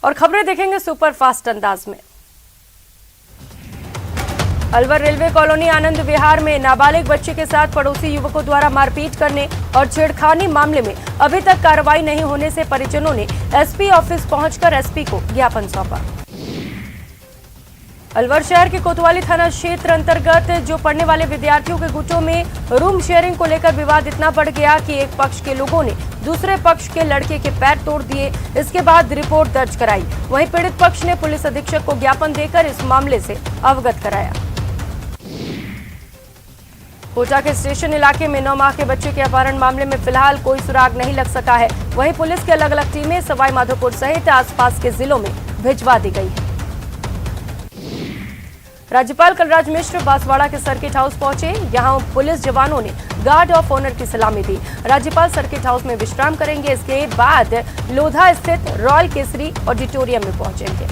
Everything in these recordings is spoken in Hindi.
और खबरें देखेंगे सुपर फास्ट अंदाज में। अलवर रेलवे कॉलोनी आनंद विहार में नाबालिग बच्चे के साथ पड़ोसी युवकों द्वारा मारपीट करने और छेड़खानी मामले में अभी तक कार्रवाई नहीं होने से परिजनों ने एसपी ऑफिस पहुंचकर एसपी को ज्ञापन सौंपा। अलवर शहर के कोतवाली थाना क्षेत्र अंतर्गत जो पढ़ने वाले विद्यार्थियों के गुटों में रूम शेयरिंग को लेकर विवाद इतना बढ़ गया कि एक पक्ष के लोगों ने दूसरे पक्ष के लड़के के पैर तोड़ दिए। इसके बाद रिपोर्ट दर्ज कराई। वहीं पीड़ित पक्ष ने पुलिस अधीक्षक को ज्ञापन देकर इस मामले से अवगत कराया। कोटा के स्टेशन इलाके में 9 माह के बच्चे के अपहरण मामले में फिलहाल कोई सुराग नहीं लग सका है। वहीं पुलिस की अलग अलग टीमें सवाई माधोपुर सहित आसपास के जिलों में भिजवा दी गई है। राज्यपाल कलराज मिश्र बांसवाड़ा के सर्किट हाउस पहुंचे। यहां पुलिस जवानों ने गार्ड ऑफ ऑनर की सलामी दी। राज्यपाल सर्किट हाउस में विश्राम करेंगे। इसके बाद लोधा स्थित रॉयल केसरी ऑडिटोरियम में पहुंचेंगे।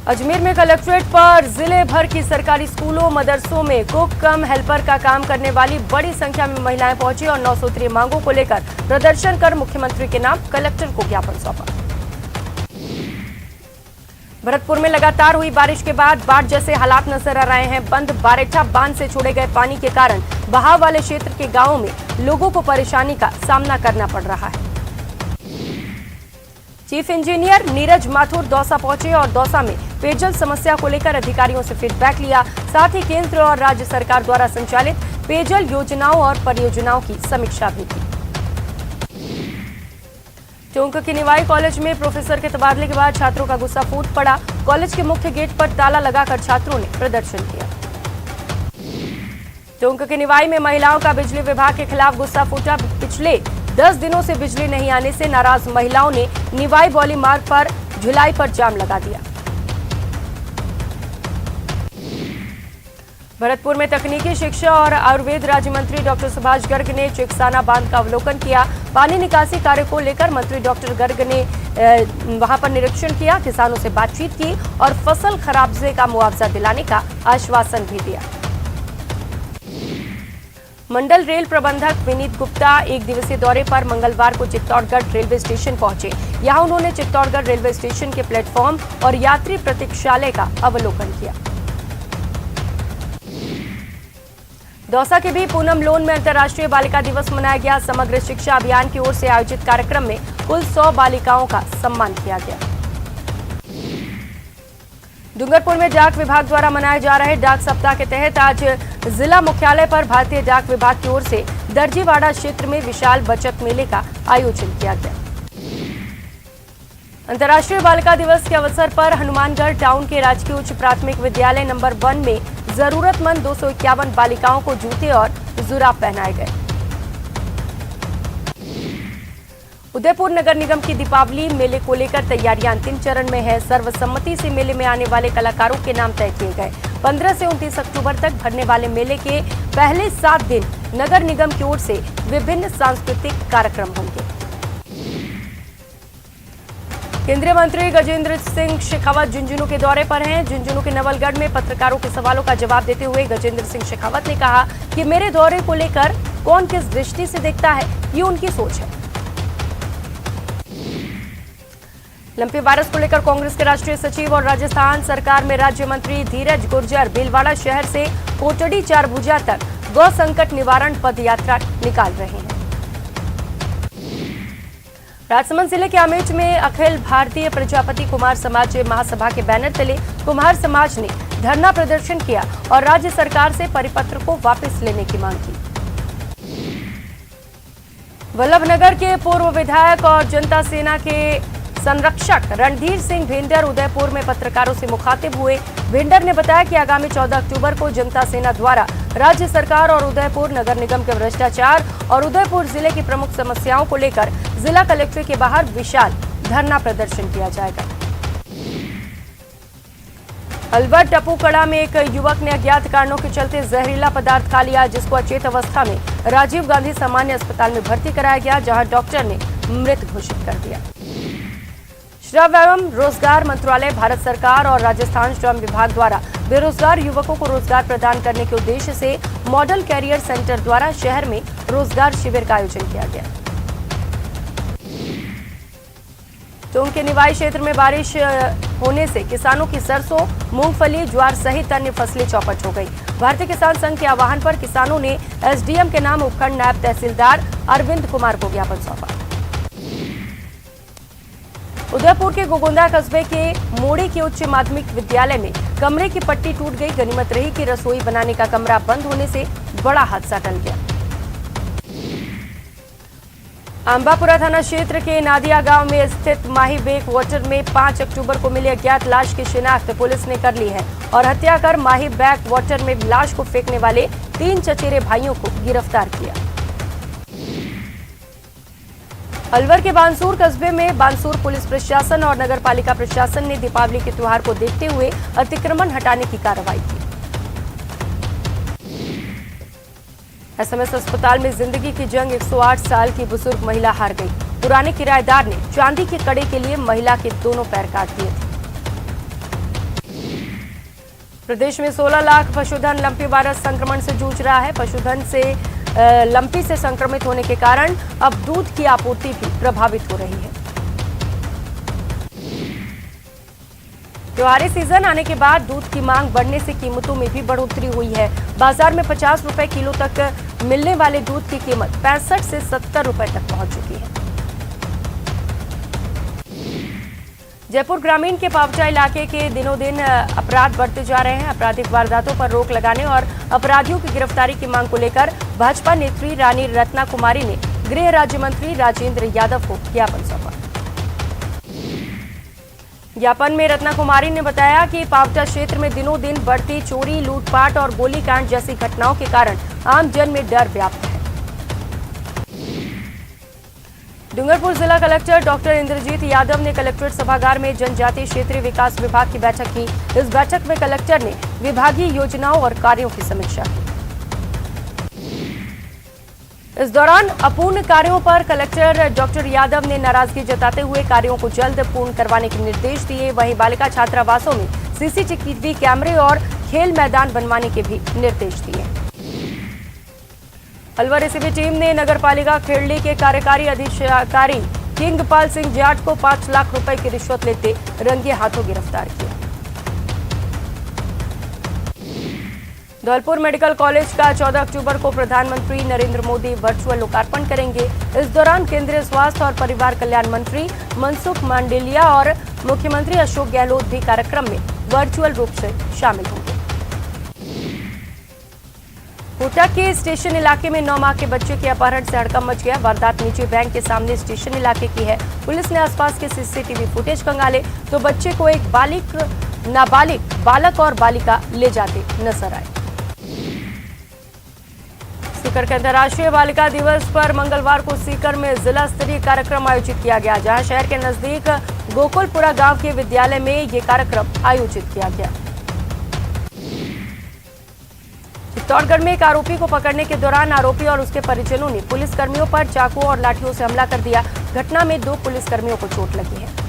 अजमेर में कलेक्ट्रेट पर जिले भर की सरकारी स्कूलों मदरसों में कुक कम हेल्पर का काम करने वाली बड़ी संख्या में महिलाएं पहुंची और 9 सूत्रीय मांगों को लेकर प्रदर्शन कर मुख्यमंत्री के नाम कलेक्टर को ज्ञापन सौंपा। भरतपुर में लगातार हुई बारिश के बाद बाढ़ जैसे हालात नजर आ रहे हैं। बंद बारेठा बांध से छोड़े गए पानी के कारण बहाव वाले क्षेत्र के गांवों में लोगों को परेशानी का सामना करना पड़ रहा है। चीफ इंजीनियर नीरज माथुर दौसा पहुंचे और दौसा में पेयजल समस्या को लेकर अधिकारियों से फीडबैक लिया। साथ ही केंद्र और राज्य सरकार द्वारा संचालित पेयजल योजनाओं और परियोजनाओं की समीक्षा भी की। टोंक के निवाई कॉलेज में प्रोफेसर के तबादले के बाद छात्रों का गुस्सा फूट पड़ा। कॉलेज के मुख्य गेट पर ताला लगाकर छात्रों ने प्रदर्शन किया। टोंक के निवाई में महिलाओं का बिजली विभाग के खिलाफ गुस्सा फूटा। पिछले 10 दिनों से बिजली नहीं आने से नाराज महिलाओं ने निवाई बौली मार्ग पर झुलाई पर जाम लगा दिया। भरतपुर में तकनीकी शिक्षा और आयुर्वेद राज्य मंत्री डॉक्टर सुभाष गर्ग ने चिकसाना बांध का अवलोकन किया। पानी निकासी कार्य को लेकर मंत्री डॉक्टर गर्ग ने वहां पर निरीक्षण किया, किसानों से बातचीत की और फसल खराबे का मुआवजा दिलाने का आश्वासन भी दिया। मंडल रेल प्रबंधक विनीत गुप्ता एक दिवसीय दौरे पर मंगलवार को चित्तौड़गढ़ रेलवे स्टेशन पहुंचे। यहां उन्होंने चित्तौड़गढ़ रेलवे स्टेशन के प्लेटफॉर्म और यात्री प्रतीक्षालय का अवलोकन किया। दौसा के भी पूनम लोन में अंतर्राष्ट्रीय बालिका दिवस मनाया गया। समग्र शिक्षा अभियान की ओर से आयोजित कार्यक्रम में कुल 100 बालिकाओं का सम्मान किया गया। डूंगरपुर में डाक विभाग द्वारा मनाए जा रहे डाक सप्ताह के तहत आज जिला मुख्यालय पर भारतीय डाक विभाग की ओर से दर्जीवाड़ा क्षेत्र में विशाल बचत मेले का आयोजन किया गया। अंतर्राष्ट्रीय बालिका दिवस के अवसर पर हनुमानगढ़ टाउन के राजकीय उच्च प्राथमिक विद्यालय नंबर 1 में जरूरतमंद 251 बालिकाओं को जूते और जुराब पहनाए गए। उदयपुर नगर निगम की दीपावली मेले को लेकर तैयारियां अंतिम चरण में है। सर्वसम्मति से मेले में आने वाले कलाकारों के नाम तय किए गए। 15 से 29 अक्टूबर तक भरने वाले मेले के पहले 7 दिन नगर निगम की ओर से विभिन्न सांस्कृतिक कार्यक्रम होंगे। केंद्रीय मंत्री गजेंद्र सिंह शेखावत झुंझुनू के दौरे पर हैं। झुंझुनू के नवलगढ़ में पत्रकारों के सवालों का जवाब देते हुए गजेंद्र सिंह शेखावत ने कहा कि मेरे दौरे को लेकर कौन किस दृष्टि से देखता है, ये उनकी सोच है। लंपी वायरस को लेकर कांग्रेस के राष्ट्रीय सचिव और राजस्थान सरकार में राज्य मंत्री धीरज गुर्जर भीलवाड़ा शहर से कोटड़ी चारभुजा तक गौ संकट निवारण पद यात्रा निकाल रहे हैं। राजसमंद जिले के आमेच में अखिल भारतीय प्रजापति कुमार समाज महासभा के बैनर तले कुमार समाज ने धरना प्रदर्शन किया और राज्य सरकार से परिपत्र को वापस लेने की मांग की। वल्लभनगर के पूर्व विधायक और जनता सेना के संरक्षक रणधीर सिंह भेंडर उदयपुर में पत्रकारों से मुखातिब हुए। भेंडर ने बताया कि आगामी 14 अक्टूबर को जनता सेना द्वारा राज्य सरकार और उदयपुर नगर निगम के भ्रष्टाचार और उदयपुर जिले की प्रमुख समस्याओं को लेकर जिला कलेक्ट्रेट के बाहर विशाल धरना प्रदर्शन किया जाएगा। अलवर टपूकड़ा में एक युवक ने अज्ञात कारणों के चलते जहरीला पदार्थ खा लिया, जिसको अचेत अवस्था में राजीव गांधी सामान्य अस्पताल में भर्ती कराया गया, जहां डॉक्टर ने मृत घोषित कर दिया। श्रम एवं रोजगार मंत्रालय, भारत सरकार और राजस्थान श्रम विभाग द्वारा बेरोजगार युवकों को रोजगार प्रदान करने के उद्देश्य से मॉडल कैरियर सेंटर द्वारा शहर में रोजगार शिविर का आयोजन किया गया। टोंक के निवाई क्षेत्र में बारिश होने से किसानों की सरसों, मूंगफली, ज्वार सहित अन्य फसलें चौपट हो गई। भारतीय किसान संघ के आह्वान पर किसानों ने एसडीएम के नाम उपखंड नायब तहसीलदार अरविंद कुमार को ज्ञापन सौंपा। उदयपुर के गोगोंदा कस्बे के मोड़ी के उच्च माध्यमिक विद्यालय में कमरे की पट्टी टूट गई। गनीमत रही कि रसोई बनाने का कमरा बंद होने से बड़ा हादसा टल गया। अंबापुरा थाना क्षेत्र के नादिया गांव में स्थित माही बेक वाटर में 5 अक्टूबर को मिली अज्ञात लाश की शिनाख्त पुलिस ने कर ली है और हत्या कर माही बैक वाटर में लाश को फेंकने वाले 3 चचेरे भाइयों को गिरफ्तार किया। अलवर के बानसूर कस्बे में बानसूर पुलिस प्रशासन और नगर पालिका प्रशासन ने दीपावली के त्योहार को देखते हुए अतिक्रमण हटाने की कार्रवाई की। एसएमएस अस्पताल में जिंदगी की जंग 108 साल की बुजुर्ग महिला हार गई। पुराने किराएदार ने चांदी के कड़े के लिए महिला के दोनों पैर काट दिए थे। प्रदेश में 16 लाख पशुधन लंपी वायरस संक्रमण से जूझ रहा है। पशुधन से लंपी से संक्रमित होने के कारण अब दूध की आपूर्ति भी प्रभावित हो रही है। त्योहारी सीजन आने के बाद दूध की मांग बढ़ने से कीमतों में भी बढ़ोतरी हुई है। बाजार में 50 रुपए किलो तक मिलने वाले दूध की कीमत 65 से 70 रुपए तक पहुंच चुकी है। जयपुर ग्रामीण के पावटा इलाके के दिनों दिन अपराध बढ़ते जा रहे हैं। आपराधिक वारदातों पर रोक लगाने और अपराधियों की गिरफ्तारी की मांग को लेकर भाजपा नेत्री रानी रत्ना कुमारी ने गृह राज्य मंत्री राजेंद्र यादव को ज्ञापन सौंपा। ज्ञापन में रत्ना कुमारी ने बताया कि पावटा क्षेत्र में दिनों दिन बढ़ती चोरी, लूटपाट और गोलीकांड जैसी घटनाओं के कारण आम जन में डर व्याप्त है। डूंगरपुर जिला कलेक्टर डॉक्टर इंद्रजीत यादव ने कलेक्ट्रेट सभागार में जनजातीय क्षेत्रीय विकास विभाग की बैठक की। इस बैठक में कलेक्टर ने विभागीय योजनाओं और कार्यों की समीक्षा की। इस दौरान अपूर्ण कार्यों पर कलेक्टर डॉक्टर यादव ने नाराजगी जताते हुए कार्यों को जल्द पूर्ण करवाने के निर्देश दिए। वहीं बालिका छात्रावासों में सीसीटीवी कैमरे और खेल मैदान बनवाने के भी निर्देश दिए। अलवर एसीबी टीम ने नगरपालिका खेड़ली के कार्यकारी अधिकारी किंगपाल सिंह जाट को 5 लाख रुपए की रिश्वत लेते रंगे हाथों गिरफ्तार किया। धौलपुर मेडिकल कॉलेज का 14 अक्टूबर को प्रधानमंत्री नरेंद्र मोदी वर्चुअल लोकार्पण करेंगे। इस दौरान केंद्रीय स्वास्थ्य और परिवार कल्याण मंत्री मनसुख मांडविया और मुख्यमंत्री अशोक गहलोत भी कार्यक्रम में वर्चुअल रूप से शामिल होंगे। कोटा के स्टेशन इलाके में 9 माह के बच्चे के अपहरण से हड़कंप मच गया। वारदात निजी बैंक के सामने स्टेशन इलाके की है। पुलिस ने आसपास के सीसीटीवी फुटेज खंगाले तो बच्चे को एक नाबालिग बालक और बालिका ले जाते नजर आए। सीकर के अंतर्राष्ट्रीय बालिका दिवस पर मंगलवार को सीकर में जिला स्तरीय कार्यक्रम आयोजित किया गया, जहां शहर के नजदीक गोकुलपुरा गांव के विद्यालय में ये कार्यक्रम आयोजित किया गया। चित्तौड़गढ़ में एक आरोपी को पकड़ने के दौरान आरोपी और उसके परिजनों ने पुलिसकर्मियों पर चाकू और लाठियों से हमला कर दिया। घटना में 2 पुलिसकर्मियों को चोट लगी है।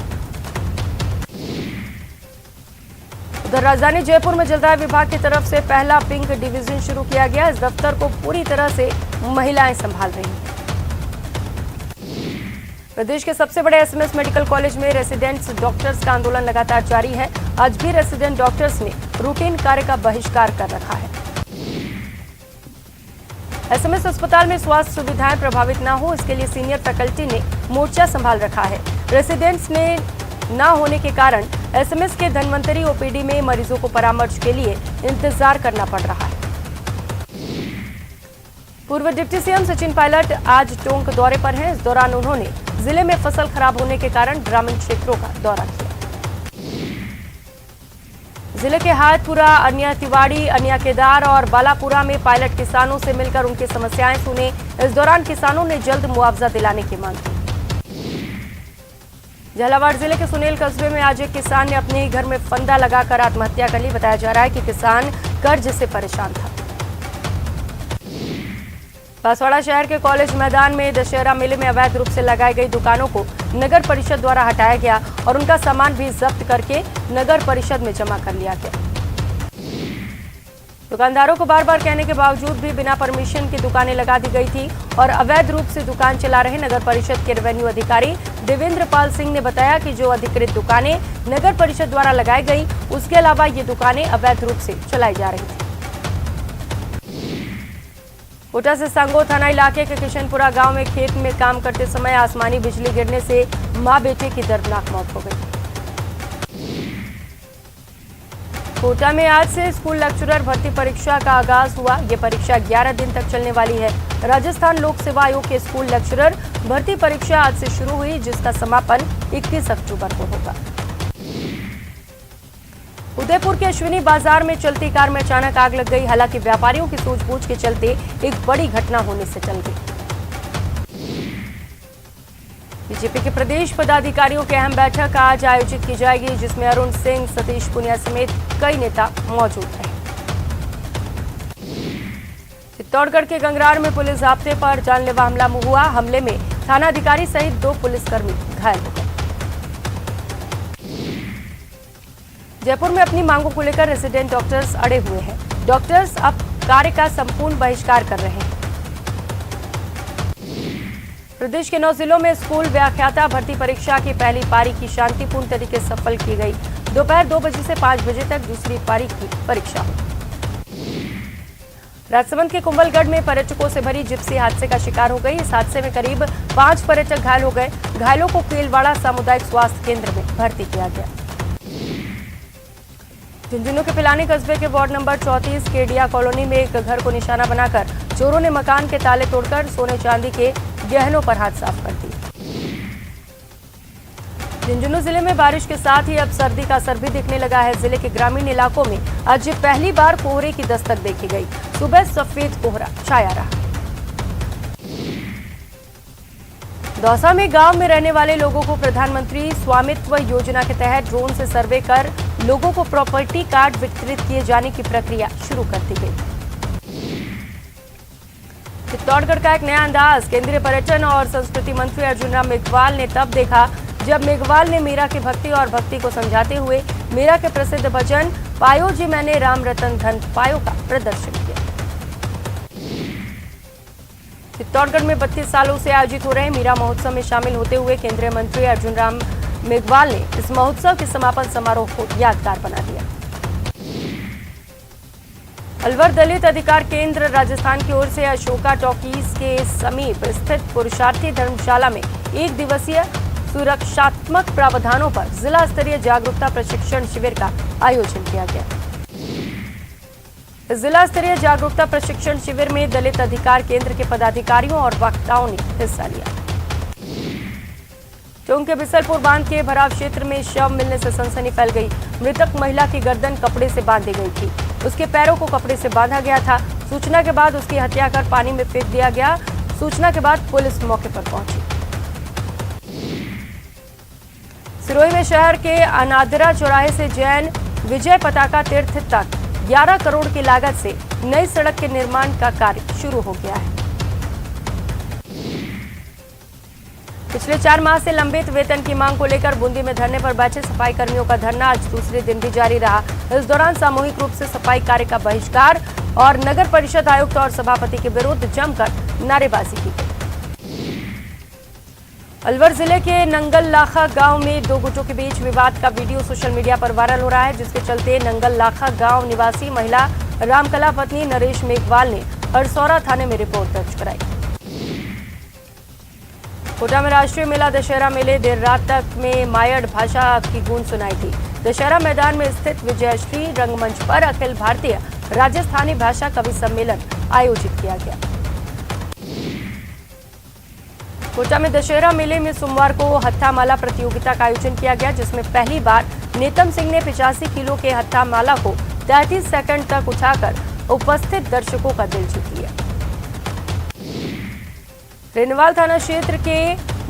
उधर राजधानी जयपुर में जलदाय विभाग की तरफ से पहला पिंक डिवीजन शुरू किया गया। इस दफ्तर को पूरी तरह से महिलाएं संभाल रही हैं। प्रदेश के सबसे बड़े एसएमएस मेडिकल कॉलेज में रेसिडेंट्स डॉक्टर्स का आंदोलन लगातार जारी है। आज भी रेसिडेंट डॉक्टर्स ने रूटीन कार्य का बहिष्कार कर रखा है। एसएमएस अस्पताल में स्वास्थ्य सुविधाएं प्रभावित न हो, इसके लिए सीनियर फैकल्टी ने मोर्चा संभाल रखा है। रेसिडेंट्स ने न होने के कारण एसएमएस के धन्वंतरी ओपीडी में मरीजों को परामर्श के लिए इंतजार करना पड़ रहा है। पूर्व डिप्टी सीएम सचिन पायलट आज टोंक दौरे पर हैं। इस दौरान उन्होंने जिले में फसल खराब होने के कारण ग्रामीण क्षेत्रों का दौरा किया। जिले के हाटपुरा, अन्या तिवाड़ी, अन्या केदार और बालापुरा में पायलट किसानों से मिलकर उनकी समस्याएं सुने। इस दौरान किसानों ने जल्द मुआवजा दिलाने की मांग की। झालावाड़ जिले के सुनेल कस्बे में आज एक किसान ने अपने ही घर में फंदा लगाकर आत्महत्या कर ली। बताया जा रहा है कि किसान कर्ज से परेशान था। बांसवाड़ा शहर के कॉलेज मैदान में दशहरा मेले में अवैध रूप से लगाई गई दुकानों को नगर परिषद द्वारा हटाया गया और उनका सामान भी जब्त करके नगर परिषद में जमा कर लिया गया। दुकानदारों को बार बार कहने के बावजूद भी बिना परमिशन की दुकानें लगा दी गई थी और अवैध रूप से दुकान चला रहे नगर परिषद के रेवेन्यू अधिकारी देवेंद्र पाल सिंह ने बताया कि जो अधिकृत दुकानें नगर परिषद द्वारा लगाई गई, उसके अलावा ये दुकानें अवैध रूप से चलाई जा रही थी। कोटा से सांगो थाना इलाके के किशनपुरा गांव में खेत में काम करते समय आसमानी बिजली गिरने से मां बेटे की दर्दनाक मौत हो गई। कोटा में आज से स्कूल लेक्चरर भर्ती परीक्षा का आगाज हुआ। ये परीक्षा 11 दिन तक चलने वाली है। राजस्थान लोक सेवा आयोग के स्कूल लेक्चरर भर्ती परीक्षा आज से शुरू हुई, जिसका समापन 21 अक्टूबर को होगा। उदयपुर के अश्विनी बाजार में चलती कार में अचानक आग लग गई। हालांकि व्यापारियों की सूझबूझ के चलते एक बड़ी घटना होने से टल गई। बीजेपी के प्रदेश पदाधिकारियों की अहम बैठक आज आयोजित की जाएगी, जिसमें अरुण सिंह, सतीश पुनिया समेत कई नेता मौजूद हैं। चित्तौड़गढ़ के गंगरार में पुलिस जाब्ते पर जानलेवा हमला हुआ। हमले में थानाधिकारी सहित 2 पुलिसकर्मी घायल हो गए। जयपुर में अपनी मांगों को लेकर रेजिडेंट डॉक्टर्स अड़े हुए हैं। डॉक्टर्स अब कार्य का संपूर्ण बहिष्कार कर रहे हैं। प्रदेश के 9 जिलों में स्कूल व्याख्याता भर्ती परीक्षा की पहली पारी की शांतिपूर्ण तरीके से सफल की गई। दोपहर 2 बजे से 5 बजे तक दूसरी पारी की परीक्षा हुई। राजसमंद के कुंभलगढ़ में पर्यटकों से भरी जिप्सी हादसे का शिकार हो गई। इस हादसे में करीब 5 पर्यटक घायल हो गए। घायलों को केलवाड़ा सामुदायिक स्वास्थ्य केंद्र में भर्ती किया गया। झुंझुनू के पिलानी कस्बे के वार्ड नंबर 34 केडिया कॉलोनी में एक घर को निशाना बनाकर चोरों ने मकान के ताले तोड़कर सोने चांदी के गहनों पर हाथ साफ कर दिए। झुंझुनू जिले में बारिश के साथ ही अब सर्दी का असर भी दिखने लगा है। जिले के ग्रामीण इलाकों में आज पहली बार कोहरे की दस्तक देखी गई। सुबह सफेद कोहरा छाया रहा। दौसा में गांव में रहने वाले लोगों को प्रधानमंत्री स्वामित्व योजना के तहत ड्रोन से सर्वे कर लोगों को प्रॉपर्टी कार्ड वितरित किए जाने की प्रक्रिया शुरू कर दी गई। चित्तौड़गढ़ का एक नया अंदाज केंद्रीय पर्यटन और संस्कृति मंत्री अर्जुन राम मेघवाल ने तब देखा जब मेघवाल ने मीरा की भक्ति और भक्ति को समझाते हुए मीरा के प्रसिद्ध भजन पायो जी मैंने राम रतन धन पायो का प्रदर्शन किया। चित्तौड़गढ़ में 32 सालों से आयोजित हो रहे मीरा महोत्सव में शामिल होते हुए केंद्रीय मंत्री अर्जुन राम मेघवाल ने इस महोत्सव के समापन समारोह को यादगार बना दिया। अलवर दलित अधिकार केंद्र राजस्थान की ओर से अशोका टॉकीज के समीप स्थित पुरुषार्थी धर्मशाला में 1 दिवसीय सुरक्षात्मक प्रावधानों पर जिला स्तरीय जागरूकता प्रशिक्षण शिविर का आयोजन किया गया। जिला स्तरीय जागरूकता प्रशिक्षण शिविर में दलित अधिकार केंद्र के पदाधिकारियों और वक्ताओं ने हिस्सा लिया। टोंक के बिसलपुर बांध के भराव क्षेत्र में शव मिलने से सनसनी फैल गई। मृतक महिला की गर्दन कपड़े से बांधी गई थी। उसके पैरों को कपड़े से बांधा गया था। सूचना के बाद उसकी हत्या कर पानी में फेंक दिया गया। सूचना के बाद पुलिस मौके पर पहुंची। सिरोही में शहर के अनादरा चौराहे से जैन विजय पताका तीर्थ तक 11 करोड़ की लागत से नई सड़क के निर्माण का कार्य शुरू हो गया है। पिछले 4 माह से लंबित वेतन की मांग को लेकर बूंदी में धरने पर बैठे सफाई कर्मियों का धरना आज दूसरे दिन भी जारी रहा। इस दौरान सामूहिक रूप से सफाई कार्य का बहिष्कार और नगर परिषद आयुक्त और सभापति के विरुद्ध जमकर नारेबाजी की गई। अलवर जिले के नंगल लाखा गांव में 2 गुटों के बीच विवाद का वीडियो सोशल मीडिया पर वायरल हो रहा है, जिसके चलते नंगल लाखा गांव निवासी महिला रामकला पत्नी नरेश मेघवाल ने हरसौरा थाने में रिपोर्ट दर्ज कराई। कोटा में राष्ट्रीय मेला दशहरा मेले देर रात तक में मायड़ भाषा की गूंज सुनाई थी। दशहरा मैदान में स्थित विजयश्री रंगमंच पर अखिल भारतीय राजस्थानी भाषा कवि सम्मेलन आयोजित किया गया। कोटा में दशहरा मेले में सोमवार को हत्था-माला प्रतियोगिता का आयोजन किया गया, जिसमें पहली बार नेतम सिंह ने 85 किलो के हत्था-माला को 33 सेकंड तक उठाकर उपस्थित दर्शकों का दिल जीत लिया। रेनवाल थाना क्षेत्र के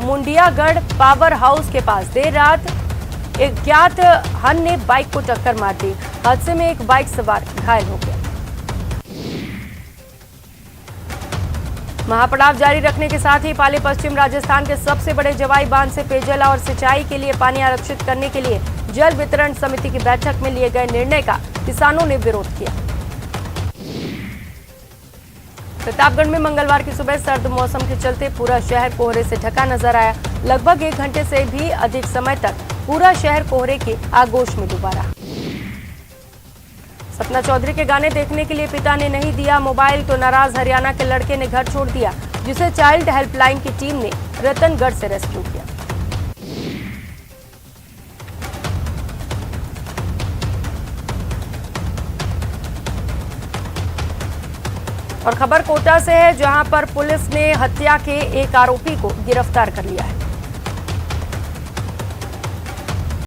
मुंडियागढ़ पावर हाउस के पास देर रात एक ज्ञात हन ने बाइक को टक्कर मार दी। हादसे में एक बाइक सवार घायल हो गया। महापड़ाव जारी रखने के साथ ही पाली पश्चिम राजस्थान के सबसे बड़े जवाई बांध से पेयजल और सिंचाई के लिए पानी आरक्षित करने के लिए जल वितरण समिति की बैठक में लिए गए निर्णय का किसानों ने विरोध किया। प्रतापगढ़ में मंगलवार की सुबह सर्द मौसम के चलते पूरा शहर कोहरे से ढका नजर आया। लगभग 1 घंटे से भी अधिक समय तक पूरा शहर कोहरे के आगोश में डूबा रहा। सपना चौधरी के गाने देखने के लिए पिता ने नहीं दिया मोबाइल तो नाराज हरियाणा के लड़के ने घर छोड़ दिया, जिसे चाइल्ड हेल्पलाइन की टीम ने रतनगढ़ से रेस्क्यू किया। और खबर कोटा से है, जहां पर पुलिस ने हत्या के एक आरोपी को गिरफ्तार कर लिया है।